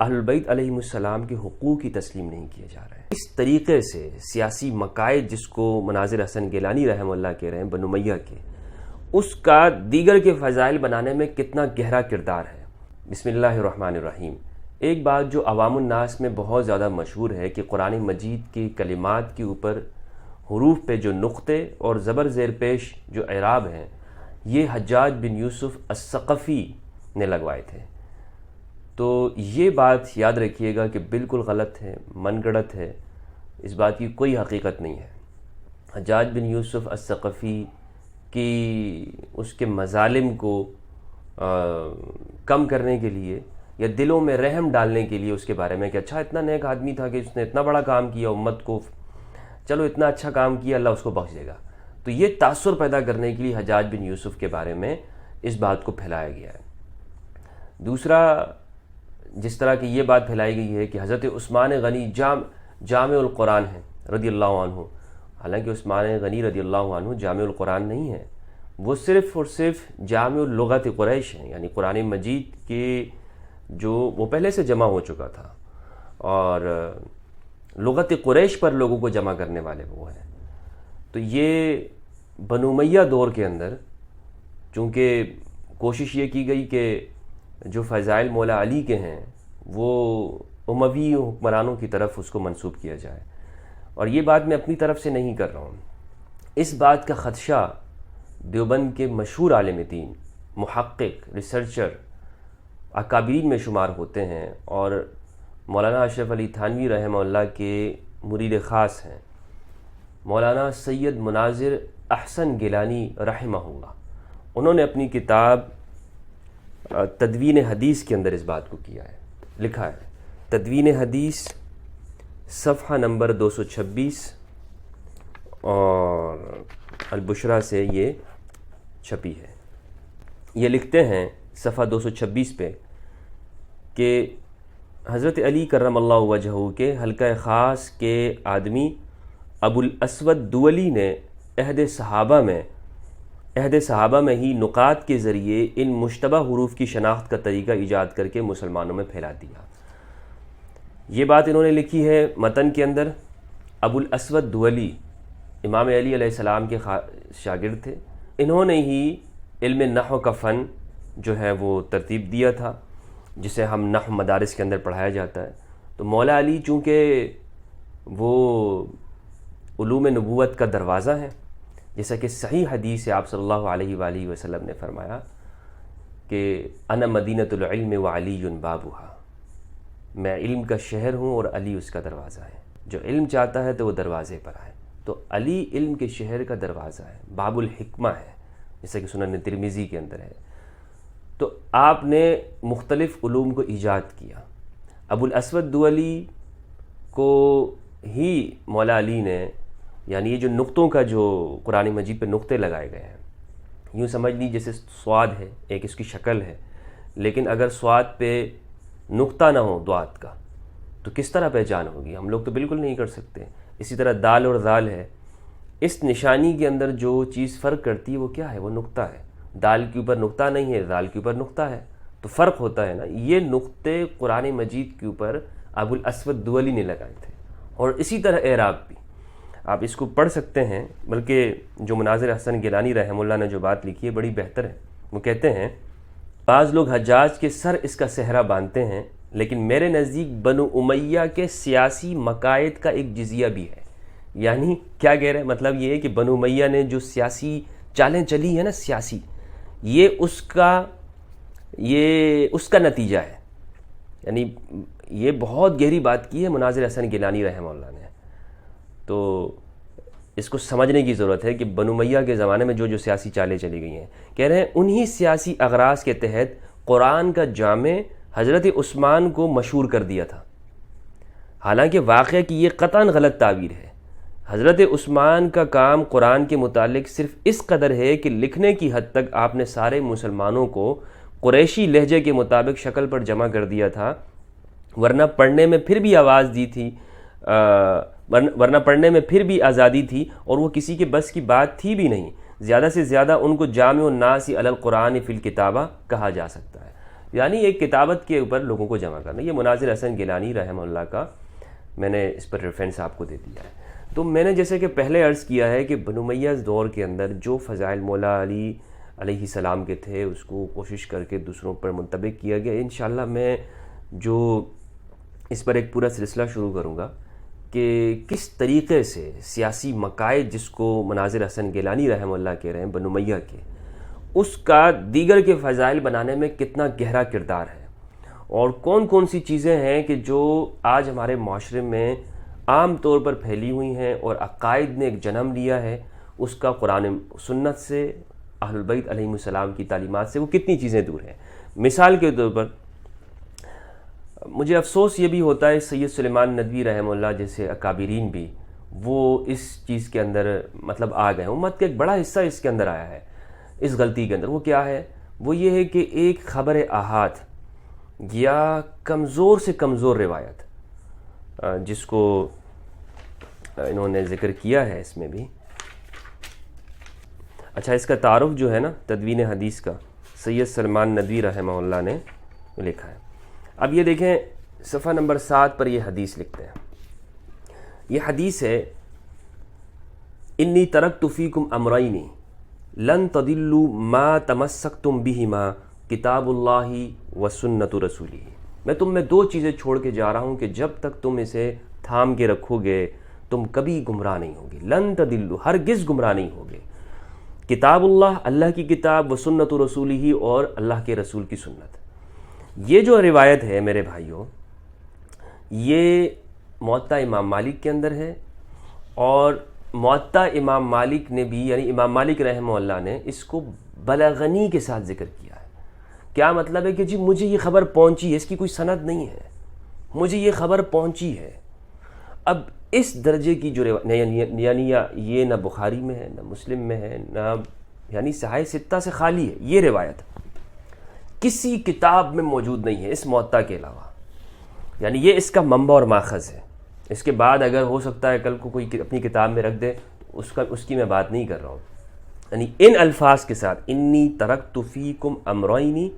اہل بیت علیہم کے حقوق ہی تسلیم نہیں کیے جا رہے ہیں۔ اس طریقے سے سیاسی مقاصد جس کو مناظر حسن گیلانی رحمہ اللہ کہہ رہے ہیں بنو امیہ کے، اس کا دیگر کے فضائل بنانے میں کتنا گہرا کردار ہے۔ بسم اللہ الرحمن الرحیم۔ ایک بات جو عوام الناس میں بہت زیادہ مشہور ہے کہ قرآن مجید کی کلمات کے اوپر حروف پہ جو نقطے اور زبر زیر پیش جو اعراب ہیں، یہ حجاج بن یوسف الثقفی نے لگوائے تھے۔ تو یہ بات یاد رکھیے گا کہ بالکل غلط ہے، من گڑت ہے، اس بات کی کوئی حقیقت نہیں ہے۔ حجاج بن یوسف الثقفی کی اس کے مظالم کو کم کرنے کے لیے یا دلوں میں رحم ڈالنے کے لیے اس کے بارے میں کہ اچھا اتنا نیک آدمی تھا کہ اس نے اتنا بڑا کام کیا امت کو، چلو اتنا اچھا کام کیا، اللہ اس کو بخش دے گا، تو یہ تاثر پیدا کرنے کے لیے حجاج بن یوسف کے بارے میں اس بات کو پھیلایا گیا ہے۔ دوسرا، جس طرح کی یہ بات پھیلائی گئی ہے کہ حضرت عثمان غنی جامع القرآن ہیں رضی اللہ عنہ، حالانکہ عثمان غنی رضی اللہ عنہ جامع القرآن نہیں ہے، وہ صرف اور صرف جامع اللغت قریش ہیں، یعنی قرآن مجید کے جو وہ پہلے سے جمع ہو چکا تھا اور لغت قریش پر لوگوں کو جمع کرنے والے وہ ہیں۔ تو یہ بنو امیہ دور کے اندر چونکہ کوشش یہ کی گئی کہ جو فضائل مولا علی کے ہیں وہ اموی حکمرانوں کی طرف اس کو منسوب کیا جائے، اور یہ بات میں اپنی طرف سے نہیں کر رہا ہوں، اس بات کا خدشہ دیوبند کے مشہور عالم دین، محقق، ریسرچر، اکابرین میں شمار ہوتے ہیں اور مولانا اشرف علی تھانوی رحمہ اللہ کے مرید خاص ہیں، مولانا سید مناظر احسن گیلانی رحمہ اللہ، انہوں نے اپنی کتاب تدوین حدیث کے اندر اس بات کو کیا ہے، لکھا ہے تدوین حدیث صفحہ نمبر 226 اور البشرا سے یہ چھپی ہے۔ یہ لکھتے ہیں صفحہ 226 پہ کہ حضرت علی کرم اللہ وجہہ کے حلقہ خاص کے آدمی ابو الاسود دولی نے عہد صحابہ میں ہی نقاط کے ذریعے ان مشتبہ حروف کی شناخت کا طریقہ ایجاد کر کے مسلمانوں میں پھیلا دیا۔ یہ بات انہوں نے لکھی ہے متن کے اندر۔ ابو الاسود دولی امام علی علیہ السلام کے شاگرد تھے، انہوں نے ہی علم نحو کا فن جو ہے وہ ترتیب دیا تھا، جسے ہم نحو مدارس کے اندر پڑھایا جاتا ہے۔ تو مولا علی چونکہ وہ علوم نبوت کا دروازہ ہے، جیسا کہ صحیح حدیث سے آپ صلی اللہ علیہ وآلہ وسلم نے فرمایا کہ انا مدینۃ العلم وعلی بابھا، میں علم کا شہر ہوں اور علی اس کا دروازہ ہے، جو علم چاہتا ہے تو وہ دروازے پر آئے۔ تو علی علم کے شہر کا دروازہ ہے، باب الحکمہ ہے، جیسا کہ سنن ترمذی کے اندر ہے۔ تو آپ نے مختلف علوم کو ایجاد کیا۔ ابو الاسود دولی کو ہی مولا علی نے، یعنی یہ جو نقطوں کا جو قرآن مجید پہ نقطے لگائے گئے ہیں، یوں سمجھ لی جیسے سواد ہے، ایک اس کی شکل ہے، لیکن اگر سواد پہ نقطہ نہ ہو دعات کا تو کس طرح پہچان ہوگی؟ ہم لوگ تو بالکل نہیں کر سکتے۔ اسی طرح دال اور ذال ہے، اس نشانی کے اندر جو چیز فرق کرتی ہے وہ کیا ہے؟ وہ نقطہ ہے۔ دال کے اوپر نقطہ نہیں ہے، ذال کے اوپر نقطہ ہے، تو فرق ہوتا ہے نا۔ یہ نقطے قرآن مجید کے اوپر ابو الاسود دولی نے لگائے تھے، اور اسی طرح اعراب بھی آپ اس کو پڑھ سکتے ہیں۔ بلکہ جو مناظر حسن گیلانی رحمہ اللہ نے جو بات لکھی ہے بڑی بہتر ہے۔ وہ کہتے ہیں بعض لوگ حجاج کے سر اس کا صحرا باندھتے ہیں، لیکن میرے نزدیک بنو امیہ کے سیاسی مقاصد کا ایک جزیہ بھی ہے۔ یعنی کیا کہہ رہے ہیں؟ مطلب یہ ہے کہ بنو امیہ نے جو سیاسی چالیں چلی ہے نا، سیاسی، یہ اس کا نتیجہ ہے۔ یعنی یہ بہت گہری بات کی ہے مناظر حسن گیلانی رحمہ اللہ نے۔ تو اس کو سمجھنے کی ضرورت ہے کہ بنو امیہ کے زمانے میں جو سیاسی چالیں چلی گئی ہیں، کہہ رہے ہیں انہی سیاسی اغراض کے تحت قرآن کا جامع حضرت عثمان کو مشہور کر دیا تھا، حالانکہ واقعہ کی یہ قطعاً غلط تعبیر ہے۔ حضرت عثمان کا کام قرآن کے متعلق صرف اس قدر ہے کہ لکھنے کی حد تک آپ نے سارے مسلمانوں کو قریشی لہجے کے مطابق شکل پر جمع کر دیا تھا، ورنہ پڑھنے میں پھر بھی آزادی تھی، اور وہ کسی کے بس کی بات تھی بھی نہیں۔ زیادہ سے زیادہ ان کو جامع الناس علی القرآن فی الکتابہ کہا جا سکتا ہے۔ یعنی ایک کتابت کے اوپر لوگوں کو جمع کرنا. یہ مناظر حسن گیلانی رحمہ اللہ کا میں نے اس پر ریفرنس آپ کو دے دیا ہے. تو میں نے جیسے کہ پہلے عرض کیا ہے کہ بنو امیہ دور کے اندر جو فضائل مولا علی علیہ السلام کے تھے اس کو کوشش کر کے دوسروں پر منطبق کیا گیا. انشاءاللہ میں جو اس پر ایک پورا سلسلہ شروع کروں گا کہ کس طریقے سے سیاسی مقاصد جس کو مناظر حسن گیلانی رحمہ اللہ کہہ رہے ہیں بنو امیہ کے، اس کا دیگر کے فضائل بنانے میں کتنا گہرا کردار ہے، اور کون کون سی چیزیں ہیں کہ جو آج ہمارے معاشرے میں عام طور پر پھیلی ہوئی ہیں اور عقائد نے ایک جنم لیا ہے، اس کا قرآن سنت سے اہل البیت علیہ السلام کی تعلیمات سے وہ کتنی چیزیں دور ہیں. مثال کے طور پر مجھے افسوس یہ بھی ہوتا ہے سید سلیمان ندوی رحمہ اللہ جیسے اکابرین بھی وہ اس چیز کے اندر مطلب آ گئے. امت کا ایک بڑا حصہ اس کے اندر آیا ہے اس غلطی کے اندر. وہ کیا ہے؟ وہ یہ ہے کہ ایک خبر احاد یا کمزور سے کمزور روایت جس کو انہوں نے ذکر کیا ہے اس میں بھی. اچھا، اس کا تعارف جو ہے نا تدوین حدیث کا سید سلمان ندوی رحمہ اللہ نے لکھا ہے. اب یہ دیکھیں صفحہ نمبر 7 پر یہ حدیث لکھتے ہیں. یہ حدیث ہے انی ترکت فیکم امرین لن تضلوا ما تمسکتم بہما کتاب اللہ و سنت رسولہ. میں تم میں 2 چیزیں چھوڑ کے جا رہا ہوں کہ جب تک تم اسے تھام کے رکھو گے تم کبھی گمراہ نہیں ہوگے. لن تضلوا، ہرگز گمراہ نہیں ہوگے. کتاب اللہ، اللہ کی کتاب، و سنت رسولہ، اور اللہ کے رسول کی سنت. یہ جو روایت ہے میرے بھائیوں، یہ موطا امام مالک کے اندر ہے، اور موطا امام مالک نے بھی یعنی امام مالک رحمہ اللہ نے اس کو بلغنی کے ساتھ ذکر کیا ہے. کیا مطلب ہے کہ جی مجھے یہ خبر پہنچی ہے، اس کی کوئی سند نہیں ہے، مجھے یہ خبر پہنچی ہے. اب اس درجے کی جو یعنی یہ نہ بخاری میں ہے، نہ مسلم میں ہے، نہ یعنی صحاح ستہ سے خالی ہے. یہ روایت کسی کتاب میں موجود نہیں ہے اس موطا کے علاوہ. یعنی یہ اس کا منبع اور ماخذ ہے. اس کے بعد اگر ہو سکتا ہے کل کو کوئی اپنی کتاب میں رکھ دے، اس کی میں بات نہیں کر رہا ہوں. یعنی ان الفاظ کے ساتھ انی ترکت فیکم امرین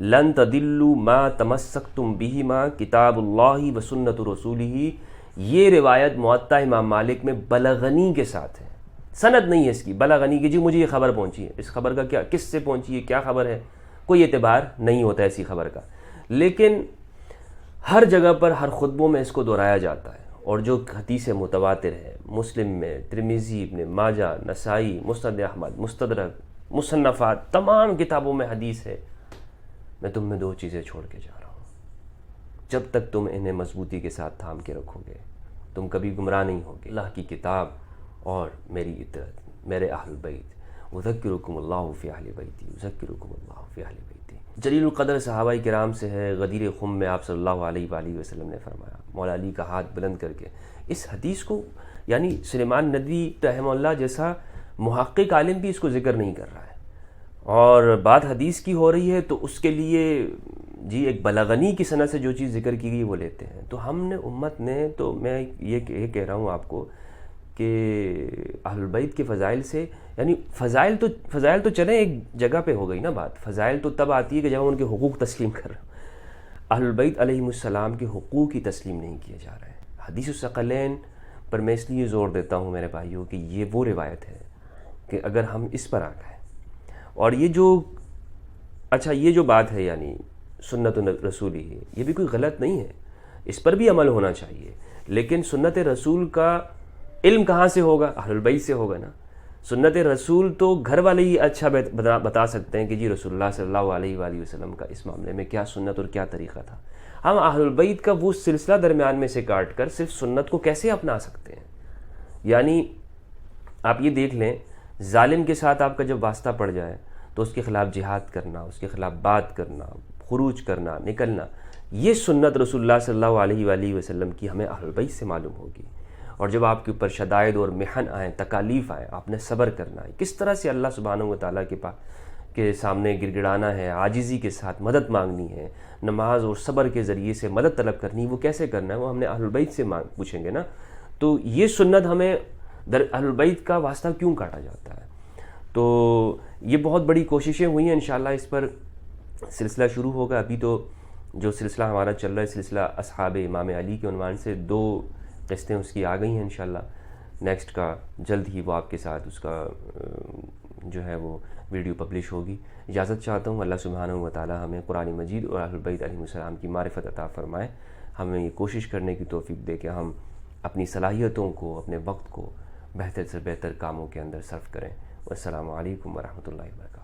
لن تضلوا ما تمسکتم بہما کتاب اللہ و سنت رسولہ، یہ روایت موطا امام مالک میں بلغنی کے ساتھ ہے. سند نہیں ہے اس کی، بلغنی کی جی مجھے یہ خبر پہنچی ہے. اس خبر کا کیا، کس سے پہنچی ہے، کیا خبر ہے، کوئی اعتبار نہیں ہوتا ایسی خبر کا. لیکن ہر جگہ پر ہر خطبوں میں اس کو دہرایا جاتا ہے. اور جو حدیث متواتر ہے مسلم میں، ترمذی، ابن ماجہ، نسائی، مسند احمد، مستدرک، مصنفات، تمام کتابوں میں حدیث ہے. میں تم میں 2 چیزیں چھوڑ کے جا رہا ہوں. جب تک تم انہیں مضبوطی کے ساتھ تھام کے رکھو گے تم کبھی گمراہ نہیں ہوگے. اللہ کی کتاب اور میری اطاعت، میرے اہل بیت. اذکرکم اللہ فی اہل بیتی، اذکرکم اللہ فی اہل بیتی. جلیل القدر صحابہ کرام سے ہے. غدیر خم میں آپ صلی اللہ علیہ وآلہ وسلم نے فرمایا، مولا علی کا ہاتھ بلند کر کے اس حدیث کو، یعنی سلیمان ندوی رحمہ اللہ جیسا محقق عالم بھی اس کو ذکر نہیں کر رہا ہے، اور بات حدیث کی ہو رہی ہے تو اس کے لیے جی ایک بلغنی کی سند سے جو چیز ذکر کی گئی وہ لیتے ہیں. تو ہم نے امت نے، تو میں یہ کہہ رہا ہوں آپ کو کہ اہل البیت کے فضائل سے، یعنی فضائل تو چلیں ایک جگہ پہ ہو گئی نا بات. فضائل تو تب آتی ہے کہ جب ہم ان کے حقوق تسلیم کر رہے ہیں. اہل البیت علیہ السلام کے حقوق کی تسلیم نہیں کیے جا رہے ہیں. حدیث الثقلین پر میں اس لیے زور دیتا ہوں میرے بھائیوں کہ یہ وہ روایت ہے کہ اگر ہم اس پر آ گئے، اور یہ جو بات ہے یعنی سنت رسول ہی، یہ بھی کوئی غلط نہیں ہے، اس پر بھی عمل ہونا چاہیے. لیکن سنت رسول کا علم کہاں سے ہوگا؟ اہل البیت سے ہوگا نا. سنت رسول تو گھر والے ہی اچھا بتا سکتے ہیں کہ جی رسول اللہ صلی اللہ علیہ وآلہ وسلم کا اس معاملے میں کیا سنت اور کیا طریقہ تھا. ہم اہل البیت کا وہ سلسلہ درمیان میں سے کاٹ کر صرف سنت کو کیسے اپنا سکتے ہیں؟ یعنی آپ یہ دیکھ لیں، ظالم کے ساتھ آپ کا جب واسطہ پڑ جائے تو اس کے خلاف جہاد کرنا، اس کے خلاف بات کرنا، خروج کرنا، نکلنا، یہ سنت رسول اللہ صلی اللہ علیہ وآلہ وسلم کی ہمیں اہل بیت سے معلوم ہوگی. اور جب آپ کے اوپر شدائد اور محن آئیں، تکالیف آئیں، آپ نے صبر کرنا ہے، کس طرح سے اللہ سبحانہ و تعالیٰ کے سامنے گڑ گڑانا ہے، عاجزی کے ساتھ مدد مانگنی ہے، نماز اور صبر کے ذریعے سے مدد طلب کرنی، وہ کیسے کرنا ہے وہ ہم نے اہل بیت سے پوچھیں گے نا. تو یہ سنت ہمیں اہل بیت کا واسطہ کیوں کاٹا جاتا ہے؟ تو یہ بہت بڑی کوششیں ہوئی ہیں انشاءاللہ اس پر سلسلہ شروع ہوگا. ابھی تو جو سلسلہ ہمارا چل رہا ہے سلسلہ اصحاب امام علی کے عنوان سے 2 قسطیں اس کی آ گئی ہیں انشاءاللہ. نیکسٹ کا جلد ہی وہ آپ کے ساتھ اس کا جو ہے وہ ویڈیو پبلش ہوگی. اجازت چاہتا ہوں. اللہ سبحانہ و تعالی ہمیں قرآن مجید اور اہل بیت علیہ السلام کی معرفت عطا فرمائے. ہمیں یہ کوشش کرنے کی توفیق دے کہ ہم اپنی صلاحیتوں کو، اپنے وقت کو بہتر سے بہتر کاموں کے اندر صرف کریں. والسلام علیکم ورحمۃ اللہ وبرکاتہ.